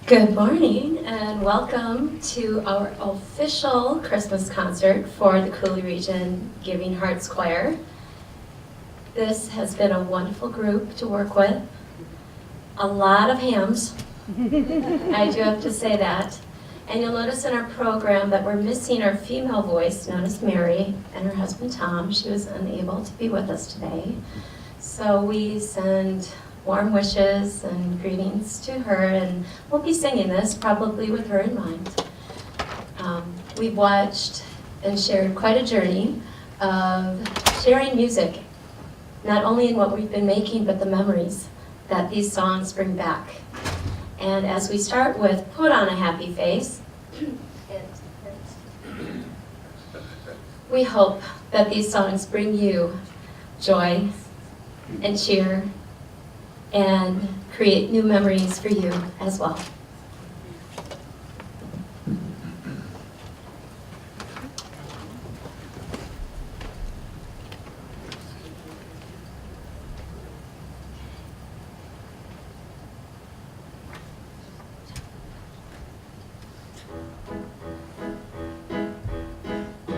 Good morning and welcome to our official Christmas concert for the Cooley Region Giving Hearts Choir. This has been a wonderful group to work with. A lot of hymns, I do have to say that. And you'll notice in our program that we're missing our female voice, known as Mary, and her husband Tom. She was unable to be with us today. So we send warm wishes and greetings to her, and we'll be singing this probably with her in mind. We've watched and shared quite a journey of sharing music, not only in what we've been making, but the memories that these songs bring back. And as we start with Put on a Happy Face, we hope that these songs bring you joy and cheer and create new memories for you as well.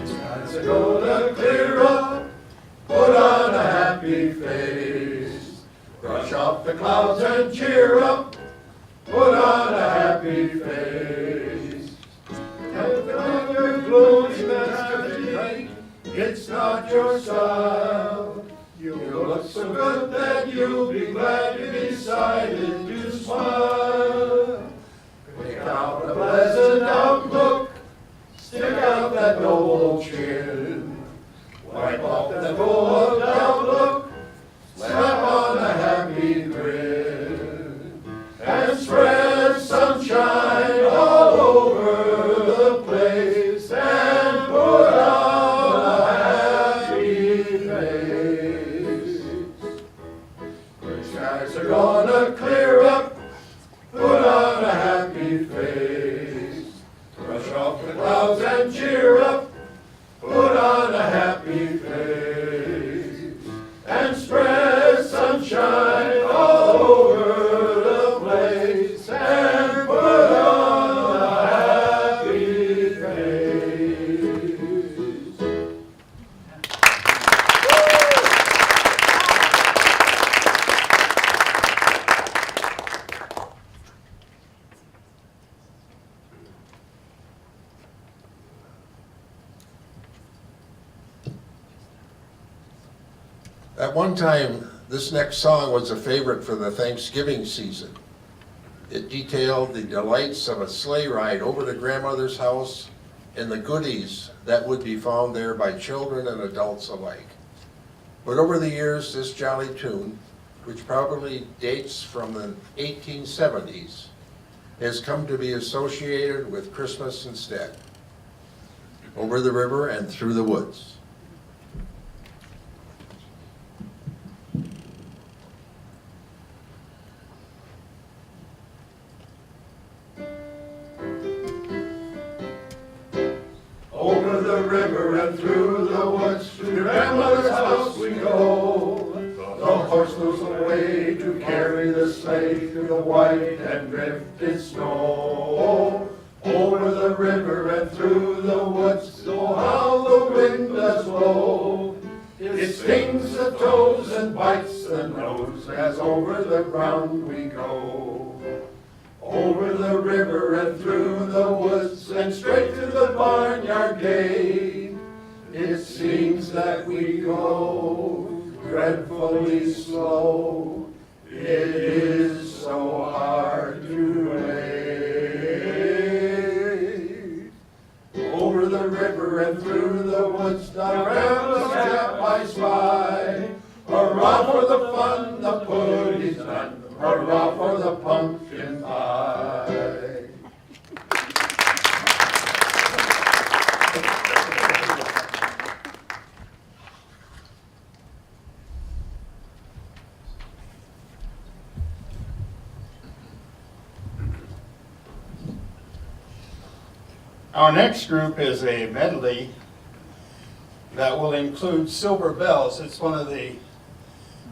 Skies are gonna clear up, put on a happy face. Brush off the clouds and cheer up, put on a happy face. Take off your gloomy mask tonight, it's not your style. You look so good that you'll be glad you decided to smile. Pick out a pleasant outlook, stick out that noble chin. Wipe off that full of doubt look, slap on a happy grin, and spread sunshine all over the place, and put on a happy face. The skies are gonna clear up, put on a happy face. Brush off the clouds and cheer up, put on a happy face, and spread sunshine all over the place, and put on a happy face. At one time, this next song was a favorite for the Thanksgiving season. It detailed the delights of a sleigh ride over to grandmother's house and the goodies that would be found there by children and adults alike. But over the years, this jolly tune, which probably dates from the 1870s, has come to be associated with Christmas instead. Over the river and through the woods. Over the river and through the woods, to grandmother's house we go. The horse moves away to carry the sleigh through the white and drifted snow. Over the river and through the woods, oh how the wind does blow. It stings the toes and bites the nose as over the ground we go. Over the river and through the woods and straight to the barnyard gate. It seems that we go dreadfully slow. It is so hard to wait. Over the river and through the woods, the ramblers chap I spy. Hurrah for the fun, the pudding's done. Hurrah for the pumpkin pie. Our next group is a medley that will include Silver Bells. It's one of the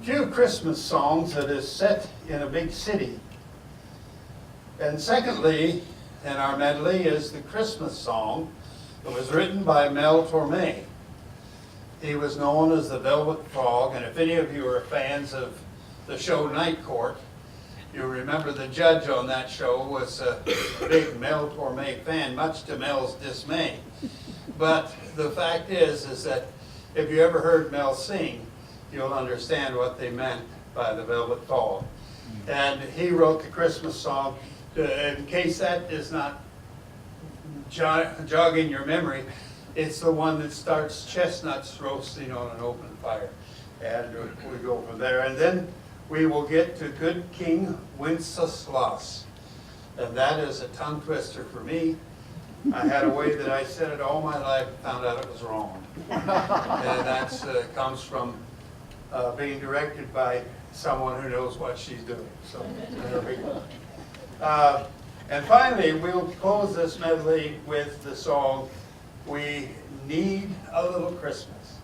few Christmas songs that is set in a big city. And secondly, in our medley is the Christmas song. It was written by Mel Torme. He was known as the Velvet Frog, and if any of you are fans of the show Night Court, you remember the judge on that show was a big Mel Torme fan, much to Mel's dismay. But the fact is that if you ever heard Mel sing, you'll understand what they meant by the Velvet Frog. And he wrote the Christmas song. In case that is not jogging your memory, it's the one that starts chestnuts roasting on an open fire. And we go from there. And then we will get to Good King Wenceslas. And that is a tongue twister for me. I had a way that I said it all my life and found out it was wrong. And that comes from being directed by someone who knows what she's doing. So there we go. And finally, we'll close this medley with the song, We Need a Little Christmas.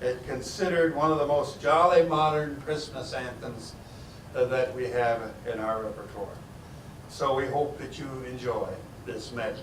It's considered one of the most jolly modern Christmas anthems that we have in our repertoire. So we hope that you enjoy this medley.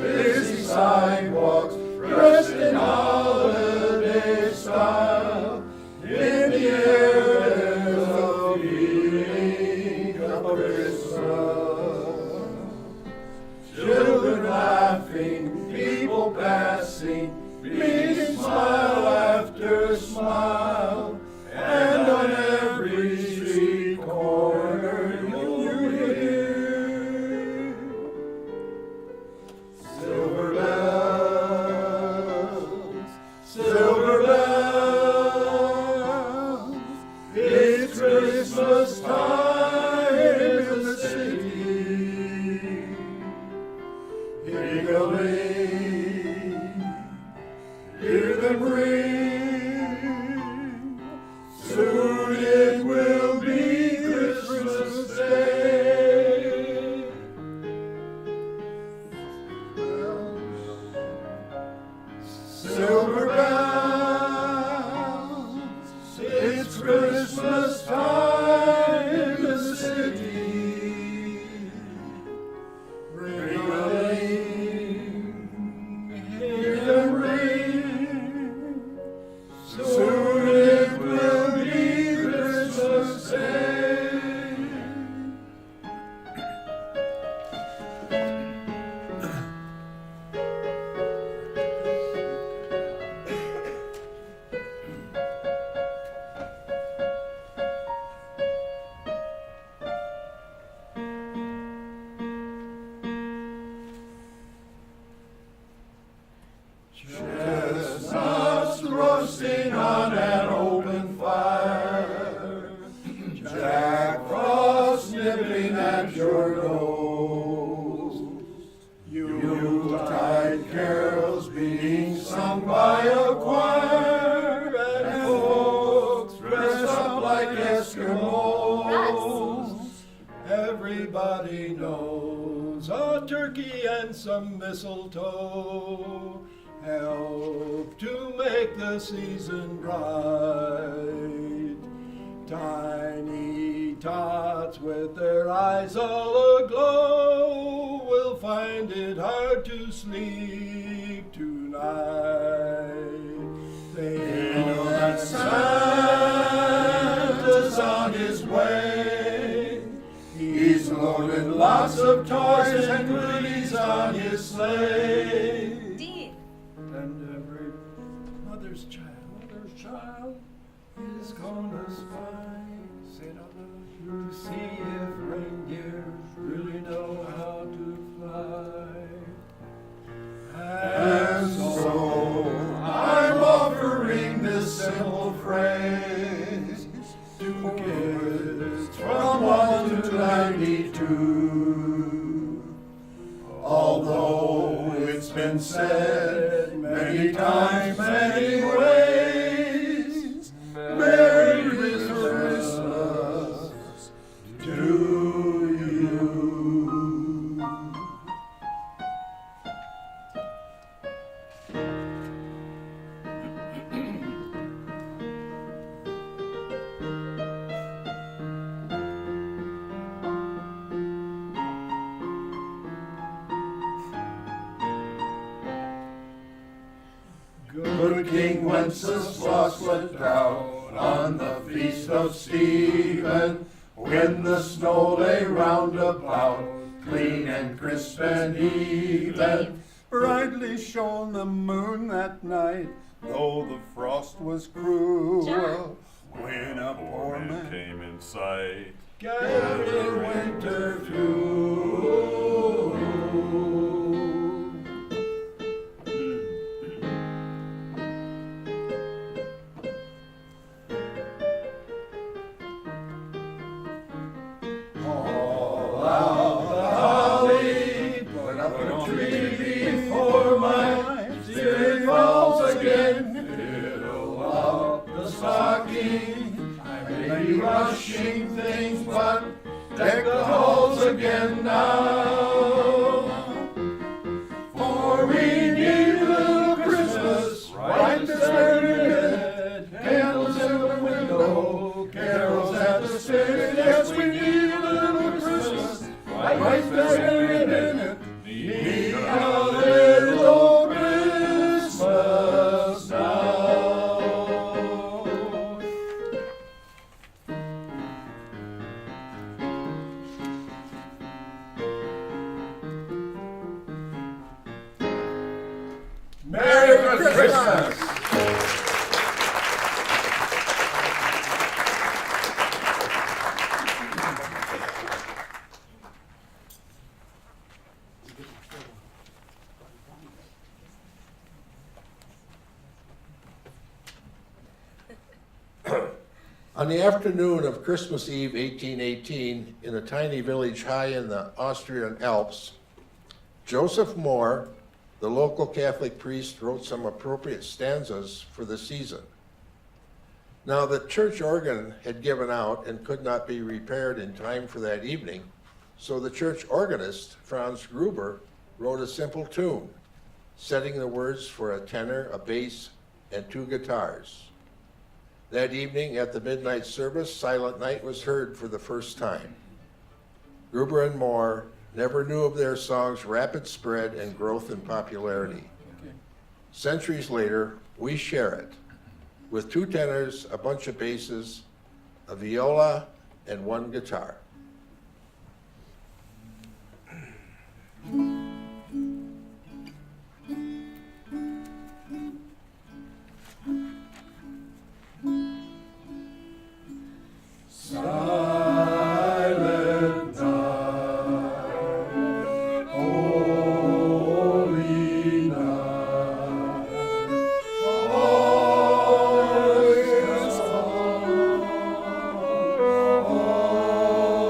Busy sidewalks, dressed in holiday style, in the air there's a feeling of Christmas. Children laughing, people passing, meeting smile after smile, and on every street corner you'll hear silver bells, silver bells. It's Christmas time in the city. Hear them ring. Soon it will be Christmas Day. Silver bells, it's Christmas time in the city. Ring-a-ling, hear them ring. Soon it will be Christmas Day. Chestnuts roasting on an open fire, Jack Frost nipping at your nose, Yuletide carols being sung by a choir, and folks dressed up like Eskimos. Everybody knows a turkey and some mistletoe help to make the season bright. Tiny tots with their eyes all aglow will find it hard to sleep tonight. They know that Santa's on his way. He's loaded lots of toys and goodies on his sleigh. And every mother's child is gonna spy Santa to see if reindeers really know how to fly. And so I'm offering this simple phrase. Good King Wenceslas went down on the feast of Stephen, when the snow lay round about, clean and crisp and even. Brightly shone the moon that night, though the frost was cruel. When a poor man came in sight, Gather winter fuel. Haul out the holly, put up a tree before my spirit falls again. Fiddle up the stocking, I may be rushing things, but deck the halls again now. For we need a little Christmas right this very minute. Candles in the window, carols at the spinet. Yes, we need a little Christmas right this very minute. Need a little Christmas now. Merry Christmas! On the afternoon of Christmas Eve 1818, in a tiny village high in the Austrian Alps, Joseph Moore, the local Catholic priest, wrote some appropriate stanzas for the season. Now, the church organ had given out and could not be repaired in time for that evening, so the church organist, Franz Gruber, wrote a simple tune, setting the words for a tenor, a bass, and 2 guitars. That evening at the midnight service, Silent Night was heard for the first time. Gruber and Moore never knew of their song's rapid spread and growth in popularity. Centuries later, we share it, with 2 tenors, a bunch of basses, a viola, and 1 guitar. Silent night, holy night, all is calm, all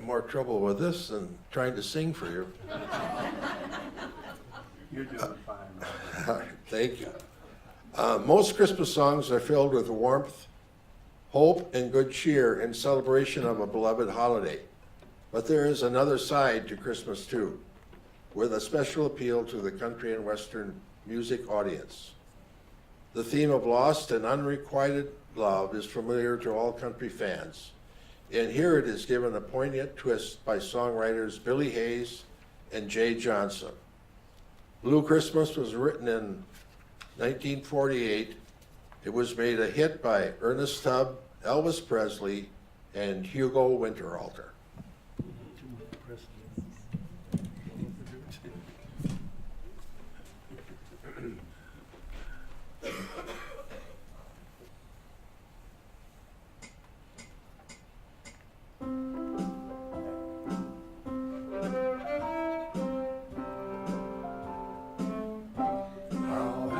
more trouble with this than trying to sing for you. You're doing fine. Thank you. Most Christmas songs are filled with warmth, hope, and good cheer in celebration of a beloved holiday. But there is another side to Christmas too, with a special appeal to the country and Western music audience. The theme of lost and unrequited love is familiar to all country fans, and here it is given a poignant twist by songwriters Billy Hayes and Jay Johnson. Blue Christmas was written in 1948. It was made a hit by Ernest Tubb, Elvis Presley, and Hugo Winterhalter.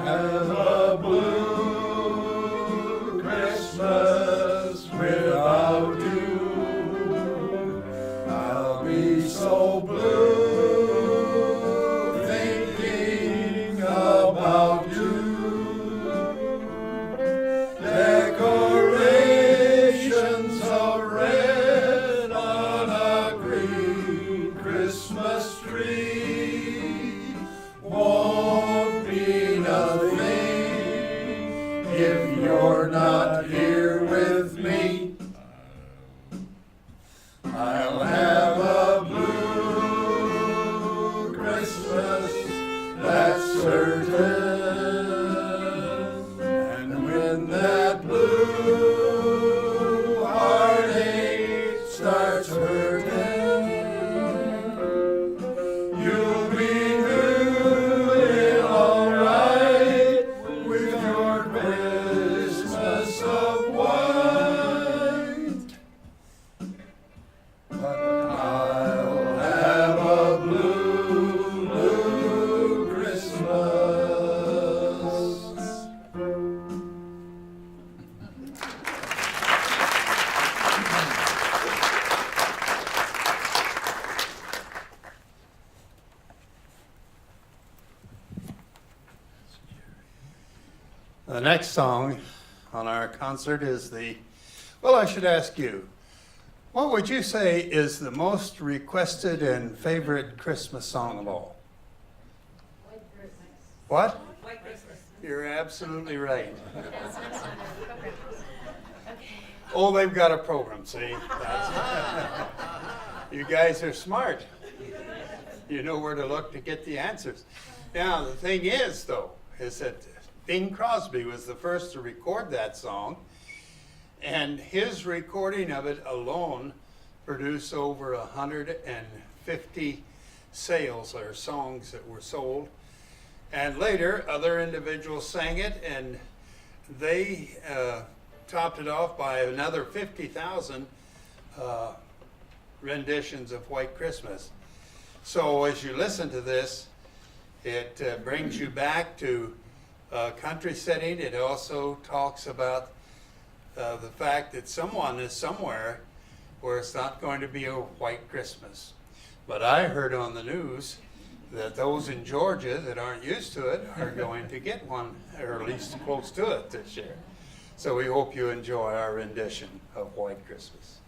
Have a blue Christmas without you. I'll be so blue thinking about you. Decorations of red on a green Christmas tree won't be nothing if you're not here with me. I'll have a blue Christmas, that's certain. And when that blue heartache starts hurting, you'll be doing all right with your Christmas of white. But I'll have a blue Christmas. The next song on our concert is well, I should ask you, what would you say is the most requested and favorite Christmas song of all? White Christmas. What? White Christmas. You're absolutely right. That's next on the program. Okay. Oh, they've got a program, see? You guys are smart. You know where to look to get the answers. Now, the thing is, though, is that Bing Crosby was the first to record that song, and his recording of it alone produced over 150 sales or songs that were sold. And later, other individuals sang it, and they topped it off by another 50,000 renditions of White Christmas. So as you listen to this, it brings you back to a country setting. It also talks about the fact that someone is somewhere where it's not going to be a white Christmas. But I heard on the news that those in Georgia that aren't used to it are going to get one, or at least close to it this year. So we hope you enjoy our rendition of White Christmas.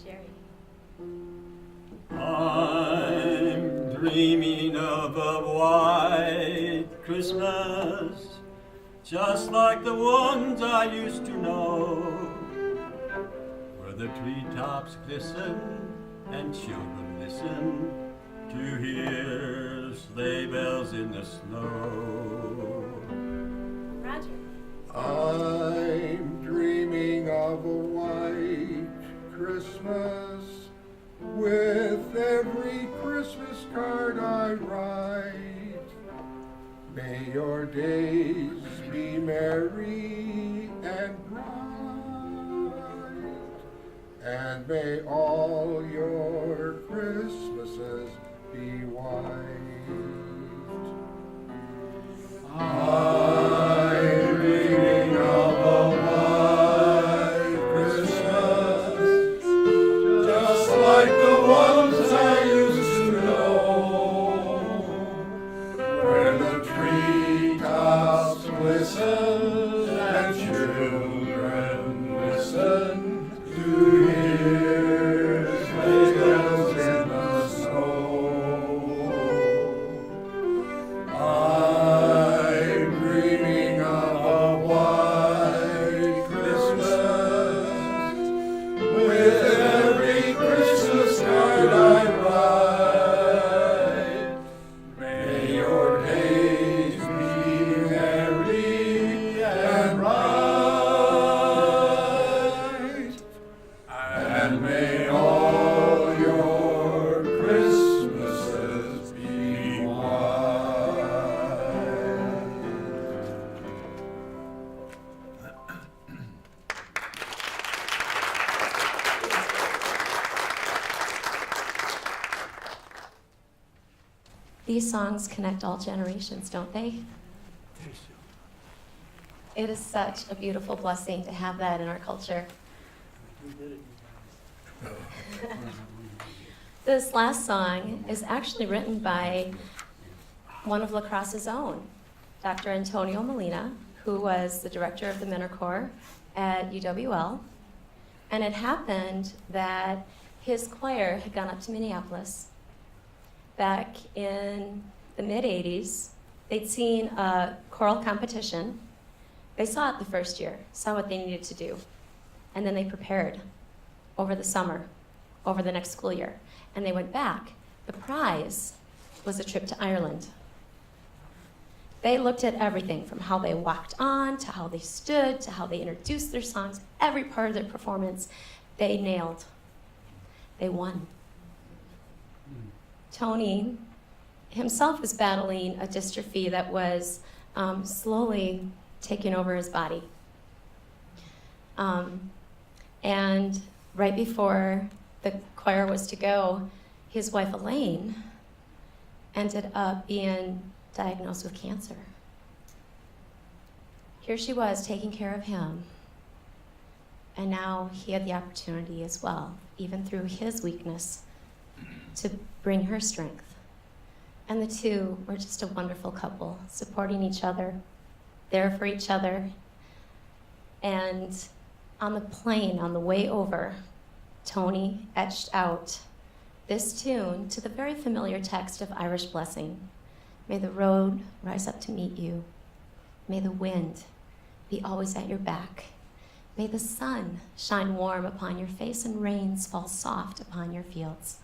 Jerry. I'm dreaming of a white Christmas, just like the ones I used to know, where the treetops glisten and children listen to hear sleigh bells in the snow. Roger. I'm dreaming of a white Christmas with every Christmas card I write. May your days be merry and bright, and and may all your Christmases be white. I'm dreaming of a white Christmas, just like the ones I used to know, where the treetops glisten and children listen to hear sleigh bells in the snow. I'm dreaming of a white Christmas, with every Christmas card I write. May your days be merry and bright, and may all your Christmases be white. These songs connect all generations, don't they? It is such a beautiful blessing to have that in our culture. This last song is actually written by one of La Crosse's own, Dr. Antonio Molina, who was the director of the Minor Corps at UWL. And it happened that his choir had gone up to Minneapolis back in the mid-'80s. They'd seen a choral competition. They saw it the first year, saw what they needed to do, and then they prepared over the summer, over the next school year, and they went back. The prize was a trip to Ireland. They looked at everything from how they walked on, to how they stood, to how they introduced their songs, every part of their performance, they nailed. They won. Tony himself was battling a dystrophy that was slowly taking over his body. And right before the choir was to go, his wife Elaine ended up being diagnosed with cancer. Here she was taking care of him, and now he had the opportunity as well, even through his weakness, to bring her strength. And the two were just a wonderful couple, supporting each other, there for each other. And on the plane, on the way over, Tony etched out this tune to the very familiar text of Irish Blessing. May the road rise up to meet you. May the wind be always at your back. May the sun shine warm upon your face and rains fall soft upon your fields.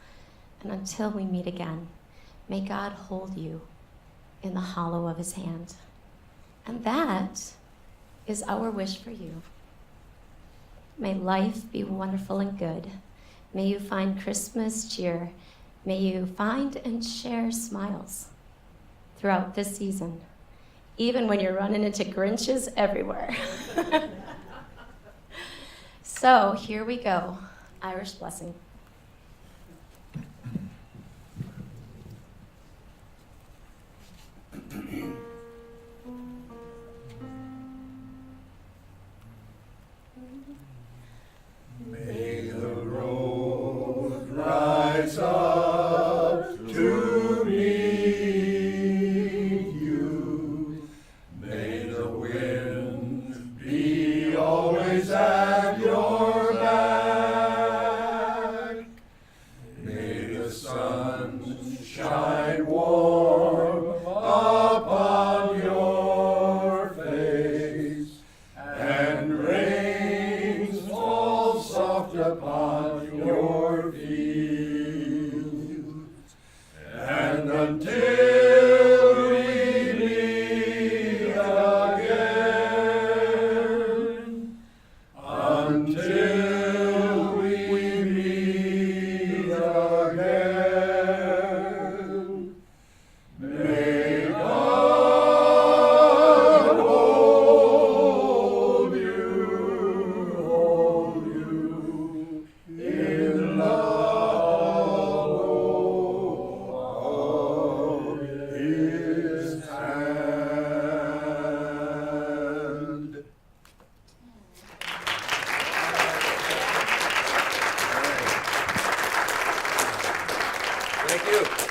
And until we meet again, may God hold you in the hollow of his hand. And that is our wish for you. May life be wonderful and good. May you find Christmas cheer. May you find and share smiles throughout this season, even when you're running into Grinches everywhere. So here we go, Irish Blessing. May the road rise up to meet you. May the wind be always at your back. May the sun shine warm upon your face, and rains fall soft upon your fields. And until we meet again, until we meet again, may God hold you in Thank you.